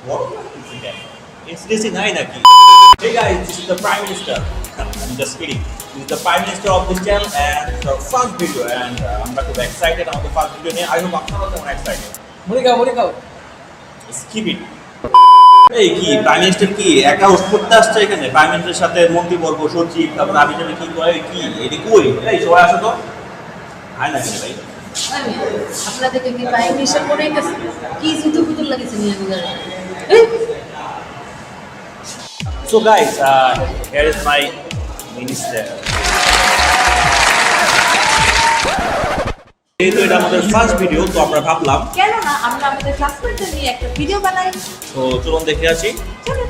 বড় লাগতেছে কেন? এসডিসি নাই নাকি? Hey guys, this is the Prime Minister. I'm just kidding. This is the Prime Minister of this channel and the first video and আমরা খুব excited আমাদের first video নিয়ে I hope আপনারাও তেমন excited. মুড়ি খাও Skip it. এই কি প্রাইম মিনিস্টার কি একা হোস্ট করতে আসছে এখানে? প্রাইম মিনিস্টারের সাথে মন্ত্রীবর্গ সচিব তারপর আমি জানি কি করে কি এটি কই? এই সবাই আসো তো। হয় না কি ভাই? আপনাদেরকে কি প্রাইম মিনিস্টার করে গেছে কি জুতো লাগিয়েছে নিয়ে গুজার So guys, here is my minister. যেহেতু এটা আমাদের ফার্স্ট ভিডিও তো আমরা ভাবলাম কেন না আমরা আমাদের ক্লাসমেটদের নিয়ে একটা ভিডিও বানাই। তো চলুন দেখে আসি। চলুন।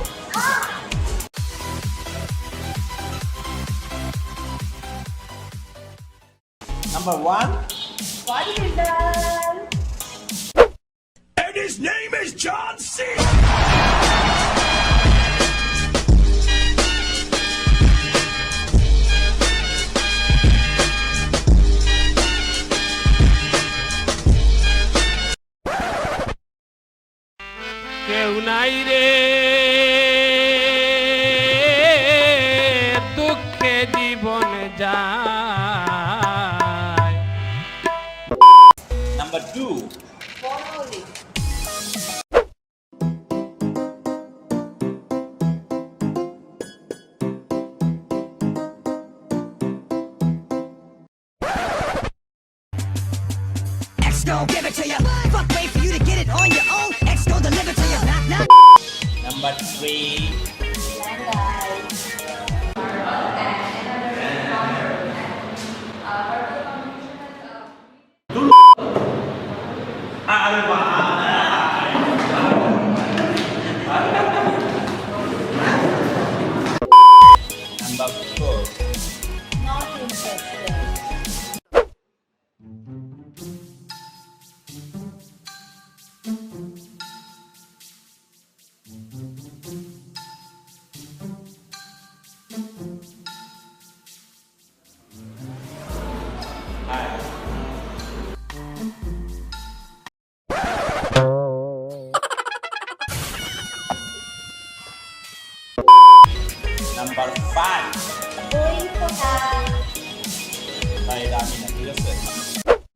Number 1. What is that? And his name is John C. কেউ নাই রে দুঃখে জীবন যায়। Number 2. Follow. X gon' give it to you. Fuck, wait for you to get it on your own. X gon' deliver to you. Knock, knock. Number 3. Number 4. Not interested. Number 5. Going for that. তাই রাখি না ঠিক আছে?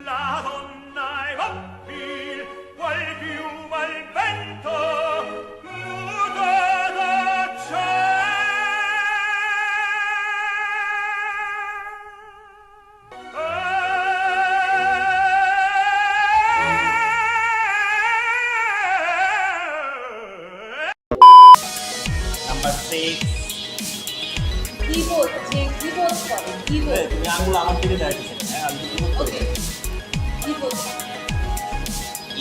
La donna è vampir, qual piuma al vento, nuda da Number 6. Keyboard, যে keyboard করে, keyboard. তুমি আঙুল আমার দিকে দেখাচ্ছ হ্যাঁ আমি তো বুঝতে Okay. Keyboard.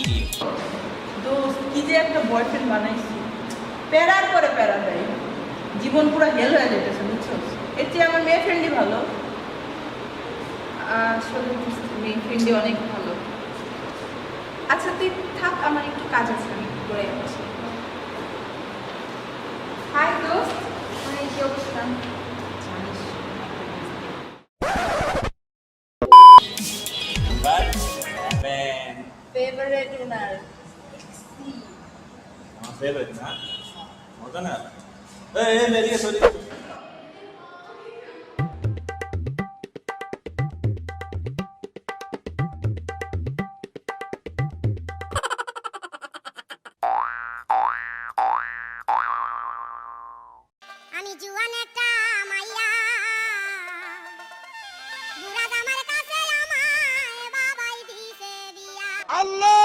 ইডিয়েট। দোস্ত কি যে একটা বয়ফ্রেন্ড বানাইছি প্যারার পরে প্যারা দেয় জীবন পুরো হেল হয়ে যেতেছে বুঝছো এর চেয়ে আমার মেয়ে ফ্রেন্ডই ভালো আসলে মেয়ে ফ্রেন্ডই অনেক ভালো আচ্ছা তুই থাক আমার একটু কাজ আছে আমি করে যাচ্ছি হাই দোস্ত হাই কি অবস্থা জানিস Number 7. Favorite winner. আমার ফেভারিট না মজা না এই মেরিয়ে সরি আমি জুয়ান একটা মাইয়া বুড়া আমার কাছে আমায় বাবাই দিছে বিয়া আল্লাহ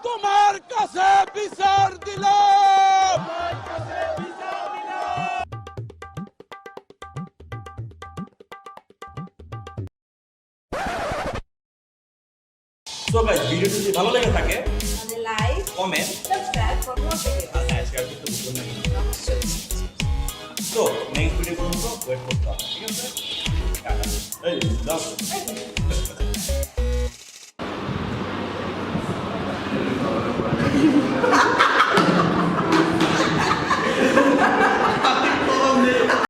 তোমার কাছে বিচার দিলাম। সো গাইস ভিডিওটি যদি ভালো লেগে থাকে আমাদের লাইক, কমেন্ট সাবস্ক্রাইব করতে আর শেয়ার করতে ভুলবেন না সো নেক্সট ভিডিও পর্যন্ত ওয়েট করতে হবে ঠিক আছে টাটা এই দাও হবে।